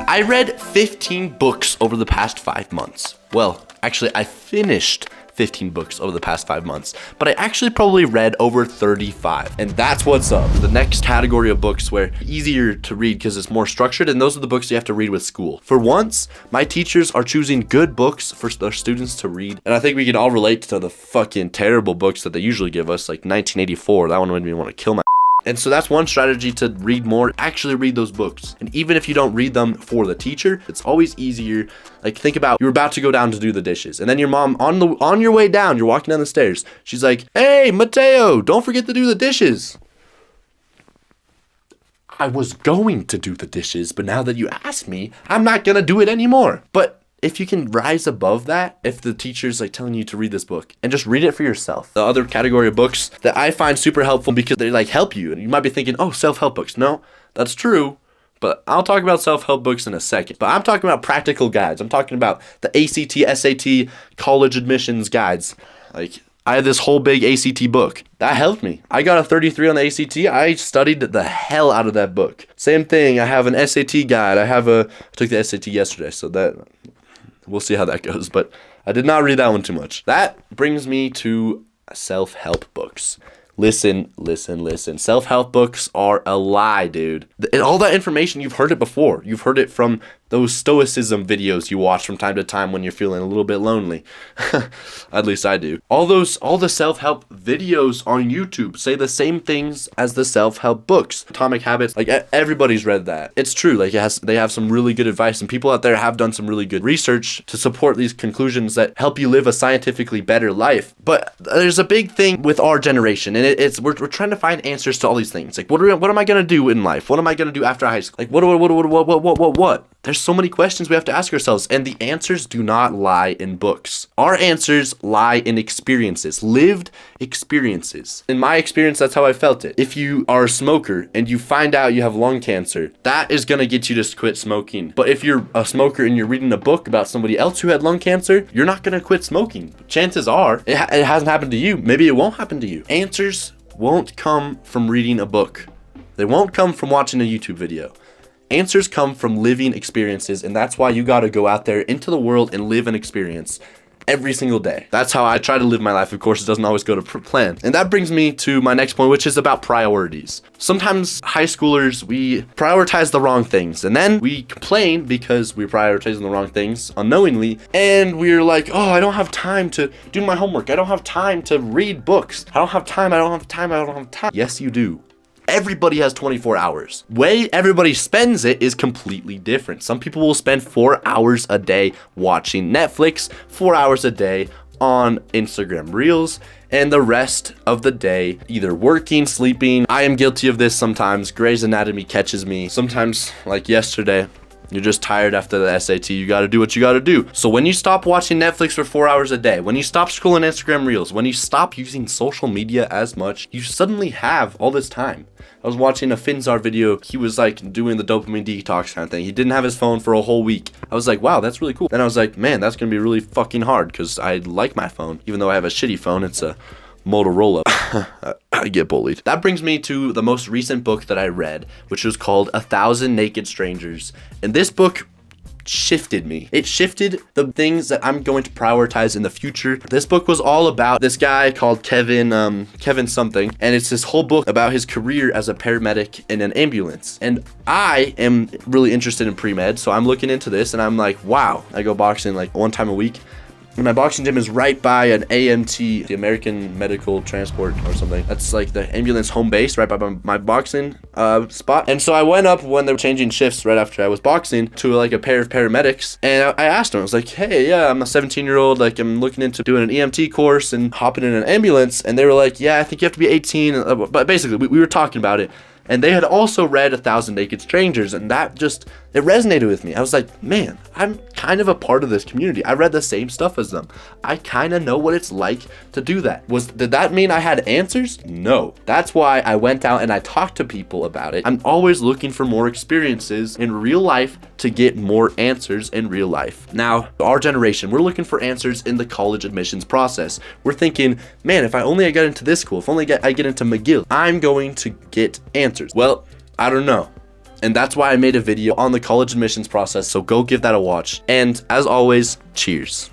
I read 15 books over the past 5 months. Well, actually, I finished 15 books over the past 5 months, but I actually probably read over 35. And that's what's up. The next category of books where easier to read because it's more structured, and those are the books you have to read with school. For once, my teachers are choosing good books for their students to read. And I think we can all relate to the fucking terrible books that they usually give us, like 1984. That one made me want to kill my. And so that's one strategy to read more, actually read those books. And even if you don't read them for the teacher, it's always easier. Like, think about, you're about to go down to do the dishes, and then your mom on your way down, you're walking down the stairs. She's like, "Hey, Mateo, don't forget to do the dishes." I was going to do the dishes, but now that you asked me, I'm not gonna do it anymore. But if you can rise above that, if the teacher's like telling you to read this book and just read it for yourself. The other category of books that I find super helpful because they like help you, and you might be thinking, oh, self-help books. No, that's true, but I'll talk about self-help books in a second. But I'm talking about practical guides. I'm talking about the ACT, SAT, college admissions guides. Like, I had this whole big ACT book. That helped me. I got a 33 on the ACT. I studied the hell out of that book. Same thing, I have an SAT guide. I took the SAT yesterday, so that we'll see how that goes, but I did not read that one too much. That brings me to self-help books. Listen. Self-help books are a lie, dude. And all that information, you've heard it before. You've heard it from those stoicism videos you watch from time to time when you're feeling a little bit lonely. At least I do. All the self-help videos on YouTube say the same things as the self-help books. Atomic Habits, like everybody's read that. It's true, like they have some really good advice, and people out there have done some really good research to support these conclusions that help you live a scientifically better life. But there's a big thing with our generation, and we're trying to find answers to all these things. Like, what am I gonna do in life? What am I gonna do after high school? Like, what? There's so many questions we have to ask ourselves, and the answers do not lie in books. Our answers lie in experiences, lived experiences. In my experience, that's how I felt it. If you are a smoker and you find out you have lung cancer, that is gonna get you to quit smoking. But if you're a smoker and you're reading a book about somebody else who had lung cancer, you're not gonna quit smoking. Chances are, it hasn't happened to you. Maybe it won't happen to you. Answers won't come from reading a book. They won't come from watching a YouTube video. Answers come from living experiences, and that's why you gotta go out there into the world and live an experience every single day. That's how I try to live my life. Of course, it doesn't always go to plan. And that brings me to my next point, which is about priorities. Sometimes high schoolers, we prioritize the wrong things, and then we complain because we're prioritizing the wrong things unknowingly, and we're like, oh, I don't have time to do my homework. I don't have time to read books. I don't have time. Yes, you do. Everybody has 24 hours. Way everybody spends it is completely different. Some people will spend 4 hours a day watching Netflix, 4 hours a day on Instagram Reels, and the rest of the day either working, sleeping. I am guilty of this sometimes. Grey's Anatomy catches me. Sometimes, like yesterday, you're just tired after the SAT. You gotta do what you gotta do. So when you stop watching Netflix for 4 hours a day, when you stop scrolling Instagram Reels, when you stop using social media as much, you suddenly have all this time. I was watching a Finzar video. He was like doing the dopamine detox kind of thing. He didn't have his phone for a whole week. I was like, wow, that's really cool. Then I was like, man, that's gonna be really fucking hard because I like my phone. Even though I have a shitty phone, it's a Motorola. I get bullied. That brings me to the most recent book that I read, which was called 1,000 Naked Strangers. And this book shifted me. It shifted the things that I'm going to prioritize in the future. This book was all about this guy called Kevin something, and it's this whole book about his career as a paramedic in an ambulance. And I am really interested in pre-med, so I'm looking into this, and I'm like, wow. I go boxing like one time a week. And my boxing gym is right by an AMT, the American Medical Transport or something. That's like the ambulance home base right by my boxing spot. And so I went up when they were changing shifts right after I was boxing to like a pair of paramedics. And I asked them, I was like, hey, yeah, I'm a 17-year-old. Like, I'm looking into doing an EMT course and hopping in an ambulance. And they were like, yeah, I think you have to be 18. But basically, we were talking about it. And they had also read 1,000 Naked Strangers, and that just, it resonated with me. I was like, man, I'm kind of a part of this community. I read the same stuff as them. I kind of know what it's like to do that. Did that mean I had answers? No. That's why I went out and I talked to people about it. I'm always looking for more experiences in real life to get more answers in real life. Now, our generation, we're looking for answers in the college admissions process. We're thinking, man, if I only get into this school, if only I get into McGill, I'm going to get answers. Well, I don't know. And that's why I made a video on the college admissions process, so go give that a watch. And as always, cheers.